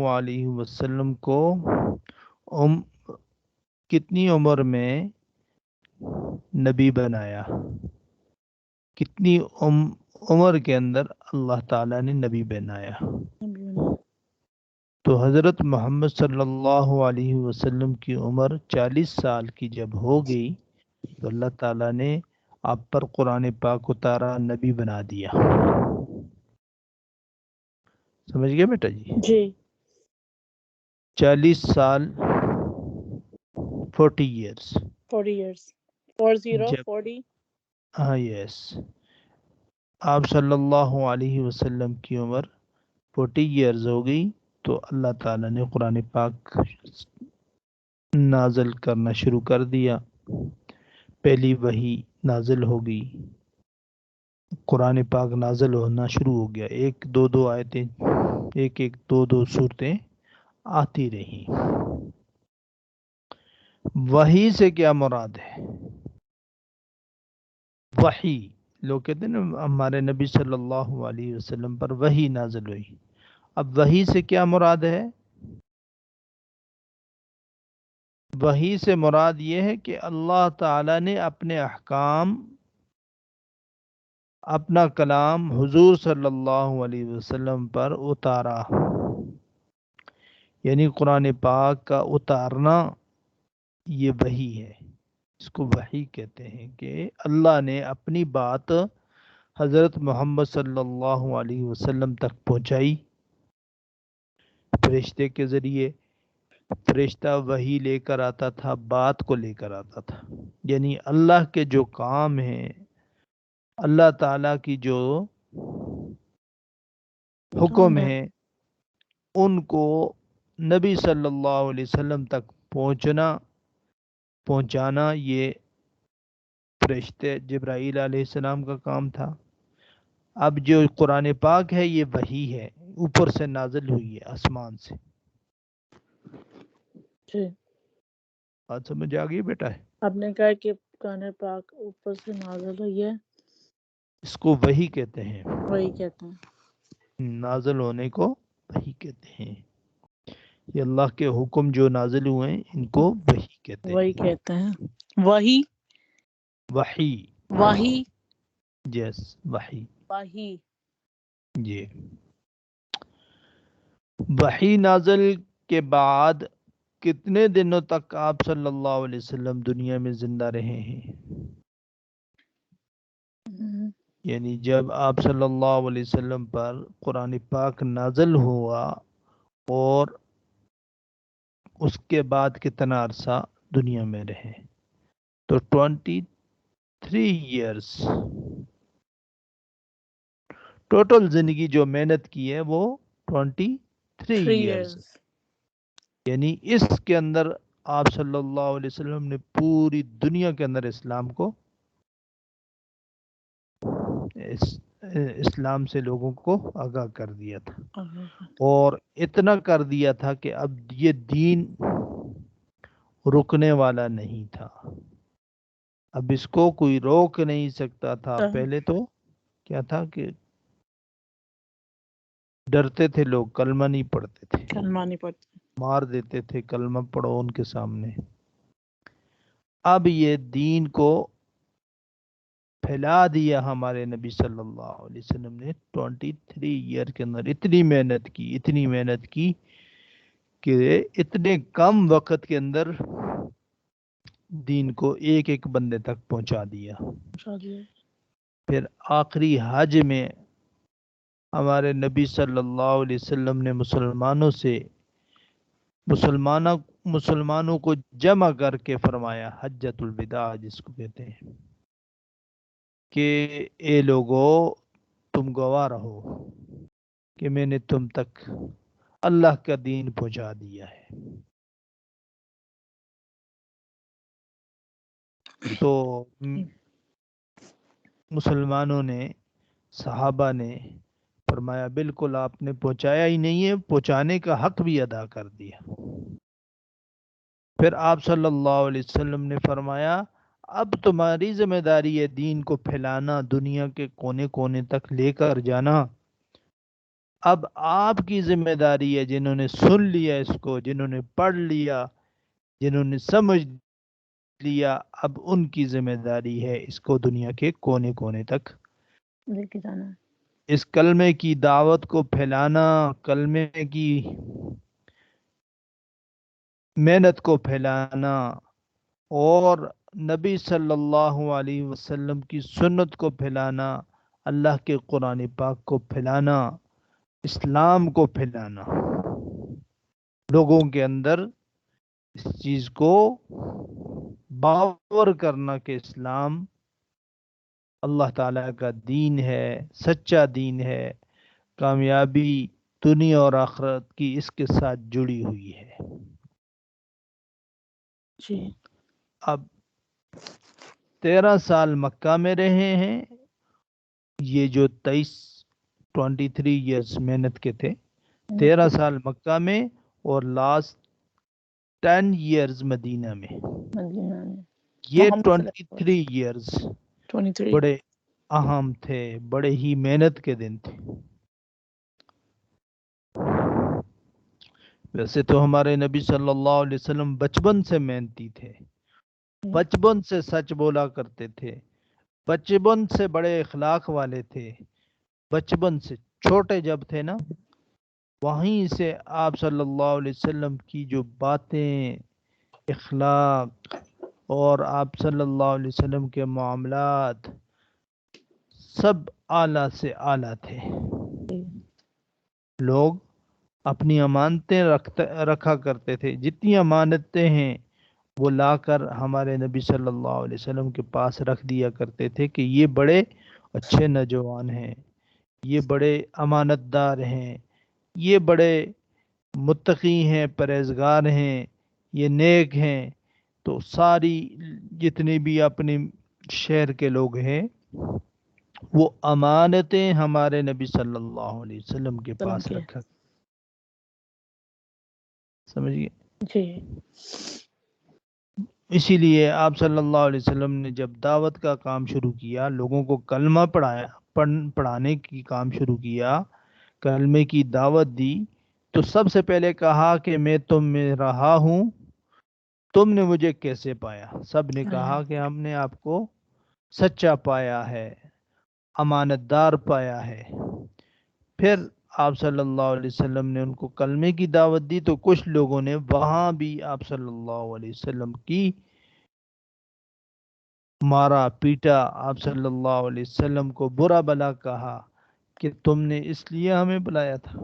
علیہ وسلم کو کتنی عمر میں نبی بنایا؟ کتنی عمر کے اندر اللہ تعالیٰ نے نبی بنایا؟ تو حضرت محمد صلی اللہ علیہ وسلم کی عمر 40 سال کی جب ہو گئی تو اللہ تعالیٰ نے آپ پر قرآن پاک اتارا، نبی بنا دیا۔ سمجھ گئے بیٹا جی؟ جی 40 سال 40 ایئرس 40 years 40 جب 40 ہاں یس آپ صلی اللہ علیہ وسلم کی عمر 40 ایئرز ہو گئی تو اللہ تعالیٰ نے قرآن پاک نازل کرنا شروع کر دیا۔ پہلی وحی نازل ہو گئی، قرآن پاک نازل ہونا شروع ہو گیا، ایک دو آیتیں، ایک دو صورتیں آتی رہیں۔ وحی سے کیا مراد ہے؟ وحی لوگ کہتے ہیں نا ہمارے نبی صلی اللہ علیہ وسلم پر وحی نازل ہوئی، اب وحی سے کیا مراد ہے؟ وحی سے مراد یہ ہے کہ اللہ تعالی نے اپنے احکام، اپنا کلام حضور صلی اللہ علیہ وسلم پر اتارا، یعنی قرآن پاک کا اتارنا یہ وحی ہے۔ اس کو وحی کہتے ہیں کہ اللہ نے اپنی بات حضرت محمد صلی اللہ علیہ وسلم تک پہنچائی فرشتے کے ذریعے۔ فرشتہ وحی لے کر آتا تھا، بات کو لے کر آتا تھا، یعنی اللہ کے جو کام ہیں، اللہ تعالیٰ کی جو حکم ہیں، ان کو نبی صلی اللہ علیہ وسلم تک پہنچانا یہ فرشتے جبرائیل علیہ السلام کا کام تھا۔ اب جو قرآن پاک ہے یہ وحی ہے، اوپر سے نازل ہوئی ہے، آسمان سے۔ جی بات سمجھ آ گئی بیٹا؟ ہے آپ نے کہا کہ قرآن پاک اوپر سے نازل ہوئی ہے، اس کو وحی کہتے ہیں، وہی کہتے ہیں۔ نازل ہونے کو وحی کہتے ہیں۔ یہ اللہ کے حکم جو نازل ہوئے ہیں ان کو وحی کہتے وہی ہیں۔ کہتے ہیں وہی وحی واہی یس وحی واہی جی۔ وحی نازل کے بعد کتنے دنوں تک آپ صلی اللہ علیہ وسلم دنیا میں زندہ رہے ہیں؟ یعنی جب آپ صلی اللہ علیہ وسلم پر قرآن پاک نازل ہوا اور اس کے بعد کتنا عرصہ دنیا میں رہے؟ تو 23 ایئرس ٹوٹل زندگی جو محنت کی ہے وہ 23 3 ایئرس، years یعنی اس کے اندر آپ صلی اللہ علیہ وسلم نے پوری دنیا کے اندر اسلام کو اسلام سے لوگوں کو آگاہ کر دیا تھا، اور اتنا کر دیا تھا کہ اب یہ دین رکنے والا نہیں تھا، اب اس کو کوئی روک نہیں سکتا تھا۔ پہلے تو کیا تھا کہ ڈرتے تھے لوگ، کلمہ نہیں پڑھتے تھے، کلمہ نہیں پڑھتے، مار دیتے تھے کلمہ پڑھو ان کے سامنے۔ اب یہ دین کو پھیلا دیا ہمارے نبی صلی اللہ علیہ وسلم نے 23 ایئر کے اندر۔ اتنی محنت کی کہ اتنے کم وقت کے اندر دین کو ایک ایک بندے تک پہنچا دیا۔ پھر آخری حج میں ہمارے نبی صلی اللہ علیہ وسلم نے مسلمانوں کو جمع کر کے فرمایا، حجۃ الوداع جس کو کہتے ہیں، کہ اے لوگو تم گواہ رہو کہ میں نے تم تک اللہ کا دین پہنچا دیا ہے۔ تو مسلمانوں نے، صحابہ نے فرمایا بالکل آپ نے پہنچایا ہی نہیں ہے، پہنچانے کا حق بھی ادا کر دیا۔ پھر آپ صلی اللہ علیہ وسلم نے فرمایا اب تمہاری ذمہ داری ہے دین کو پھیلانا، دنیا کے کونے کونے تک لے کر جانا۔ اب آپ کی ذمہ داری ہے، جنہوں نے سن لیا اس کو، جنہوں نے پڑھ لیا، جنہوں نے سمجھ لیا، اب ان کی ذمہ داری ہے اس کو دنیا کے کونے کونے تک لے کے جانا ہے۔ اس کلمے کی دعوت کو پھیلانا، کلمے کی محنت کو پھیلانا، اور نبی صلی اللہ علیہ وسلم کی سنت کو پھیلانا، اللہ کے قرآن پاک کو پھیلانا، اسلام کو پھیلانا، لوگوں کے اندر اس چیز کو باور کرنا کہ اسلام اللہ تعالیٰ کا دین ہے، سچا دین ہے، کامیابی دنیا اور آخرت کی اس کے ساتھ جڑی ہوئی ہے۔ جی اب 13 سال مکہ میں رہے ہیں، یہ جو 23 ایئرس محنت کے تھے، 13 سال مکہ میں اور لاسٹ 10 ایئرز مدینہ میں، مدینہ میں یہ محمد صلی اللہ 23 ایئرز 23 بڑے اہم تھے، بڑے ہی محنت کے دن تھے۔ ویسے تو ہمارے نبی صلی اللہ علیہ وسلم بچپن سے محنتی تھے، بچپن سے سچ بولا کرتے تھے، بچپن سے بڑے اخلاق والے تھے، بچپن سے چھوٹے جب تھے نا، وہیں سے آپ صلی اللہ علیہ وسلم کی جو باتیں، اخلاق اور آپ صلی اللہ علیہ وسلم کے معاملات سب اعلیٰ سے اعلیٰ تھے۔ لوگ اپنی امانتیں رکھا کرتے تھے، جتنی امانتیں ہیں وہ لا کر ہمارے نبی صلی اللہ علیہ وسلم کے پاس رکھ دیا کرتے تھے کہ یہ بڑے اچھے نوجوان ہیں، یہ بڑے امانت دار ہیں، یہ بڑے متقی ہیں، پرہیزگار ہیں، یہ نیک ہیں۔ تو ساری جتنی بھی اپنے شہر کے لوگ ہیں وہ امانتیں ہمارے نبی صلی اللہ علیہ وسلم کے وسلم پاس کے رکھا، سمجھیے۔ جی اسی لیے آپ صلی اللہ علیہ وسلم نے جب دعوت کا کام شروع کیا، لوگوں کو کلمہ پڑھانے کی کام شروع کیا، کلمے کی دعوت دی، تو سب سے پہلے کہا کہ میں تم میں رہا ہوں، تم نے مجھے کیسے پایا؟ سب نے کہا کہ ہم نے آپ کو سچا پایا ہے، امانت دار پایا ہے۔ پھر آپ صلی اللہ علیہ وسلم نے ان کو کلمے کی دعوت دی، تو کچھ لوگوں نے وہاں بھی آپ صلی اللہ علیہ وسلم کی مارا پیٹا، آپ صلی اللہ علیہ وسلم کو برا بلا کہا کہ تم نے اس لیے ہمیں بلایا تھا،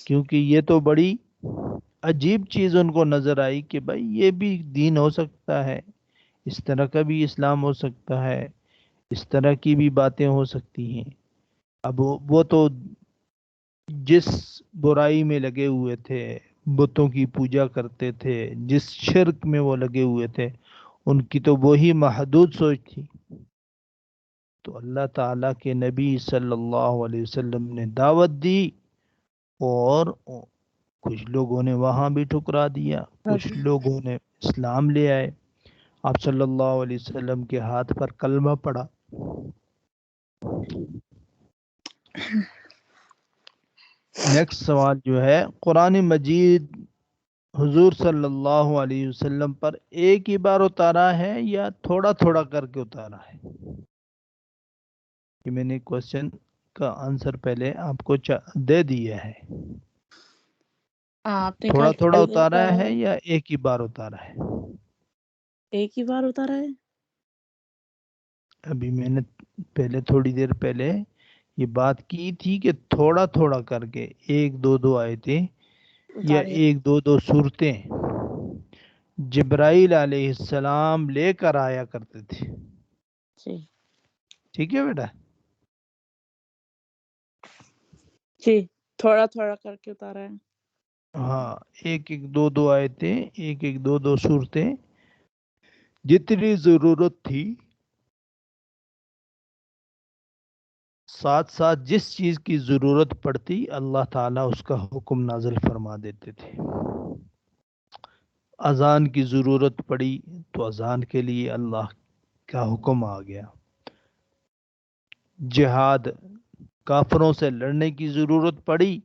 کیونکہ یہ تو بڑی عجیب چیز ان کو نظر آئی کہ بھائی یہ بھی دین ہو سکتا ہے، اس طرح کا بھی اسلام ہو سکتا ہے، اس طرح کی بھی باتیں ہو سکتی ہیں۔ اب وہ تو جس برائی میں لگے ہوئے تھے، بتوں کی پوجا کرتے تھے، جس شرک میں وہ لگے ہوئے تھے، ان کی تو وہی محدود سوچ تھی۔ تو اللہ تعالیٰ کے نبی صلی اللہ علیہ وسلم نے دعوت دی، اور کچھ لوگوں نے وہاں بھی ٹھکرا دیا، کچھ لوگوں نے اسلام لے آئے، آپ صلی اللہ علیہ وسلم کے ہاتھ پر کلمہ پڑا۔ نیکسٹ سوال جو ہے، قرآن مجید حضور صلی اللہ علیہ وسلم پر ایک ہی بار اتارا ہے یا تھوڑا تھوڑا کر کے اتارا ہے؟ کہ میں نے کوشچن کا آنسر پہلے آپ کو دے دیا ہے، آپ نے کہا تھوڑا کہ تھوڑا پہلے اتارا ہے یا ایک ہی بار اتارا ہے؟ ایک ہی بار اتارا ہے۔ ابھی میں نے پہلے تھوڑی دیر پہلے یہ بات کی تھی کہ تھوڑا تھوڑا کر کے ایک دو آیتیں یا اتارے ایک دو صورتیں جبرائیل علیہ السلام لے کر آیا کرتے تھے، جی ٹھیک ہے بیٹا؟ جی تھوڑا تھوڑا کر کے اتارا ہے۔ ہاں، ایک ایک دو آیتیں، ایک ایک دو صورتیں، جتنی ضرورت تھی، ساتھ ساتھ جس چیز کی ضرورت پڑتی اللہ تعالیٰ اس کا حکم نازل فرما دیتے تھے۔ اذان کی ضرورت پڑی تو اذان کے لیے اللہ کا حکم آ گیا، جہاد کافروں سے لڑنے کی ضرورت پڑی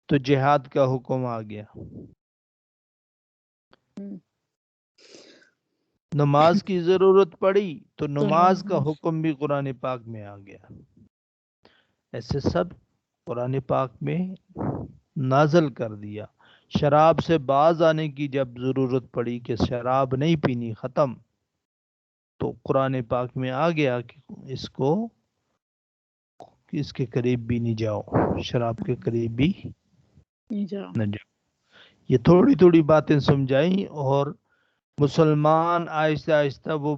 تو جہاد کا حکم آ گیا. نماز کی ضرورت پڑی تو نماز کا حکم بھی قرآن پاک میں آ گیا. ایسے سب قرآن پاک میں نازل کر دیا. شراب سے باز آنے کی جب ضرورت پڑی کہ شراب نہیں پینی، ختم، تو قرآن پاک میں آ گیا کہ اس کے قریب بھی نہیں جاؤ، شراب کے قریب بھی نہیں جاؤ. نہ جاؤ. یہ تھوڑی تھوڑی باتیں سمجھائیں اور مسلمان آہستہ آہستہ وہ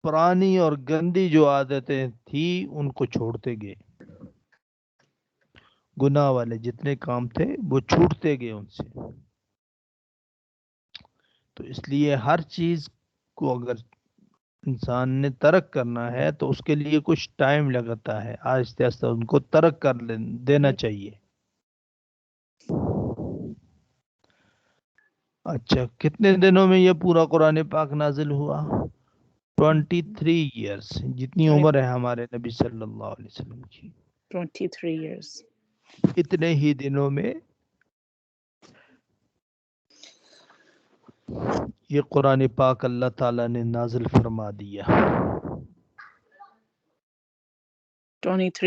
پرانی اور گندی جو عادتیں تھی ان کو چھوڑتے گئے. گناہ والے جتنے کام تھے وہ چھوٹتے گئے ان سے. تو اس لیے ہر چیز کو اگر انسان نے ترک کرنا ہے تو اس کے لیے کچھ ٹائم لگتا ہے، آہستہ آہستہ ان کو ترک کر دینا چاہیے. اچھا، کتنے دنوں میں یہ پورا قرآن پاک نازل ہوا؟ 23 ایئرس، جتنی عمر ہے ہمارے نبی صلی اللہ علیہ وسلم کی. 23 years. اتنے ہی دنوں میں یہ قرآن پاک اللہ تعالیٰ نے نازل فرما دیا. 23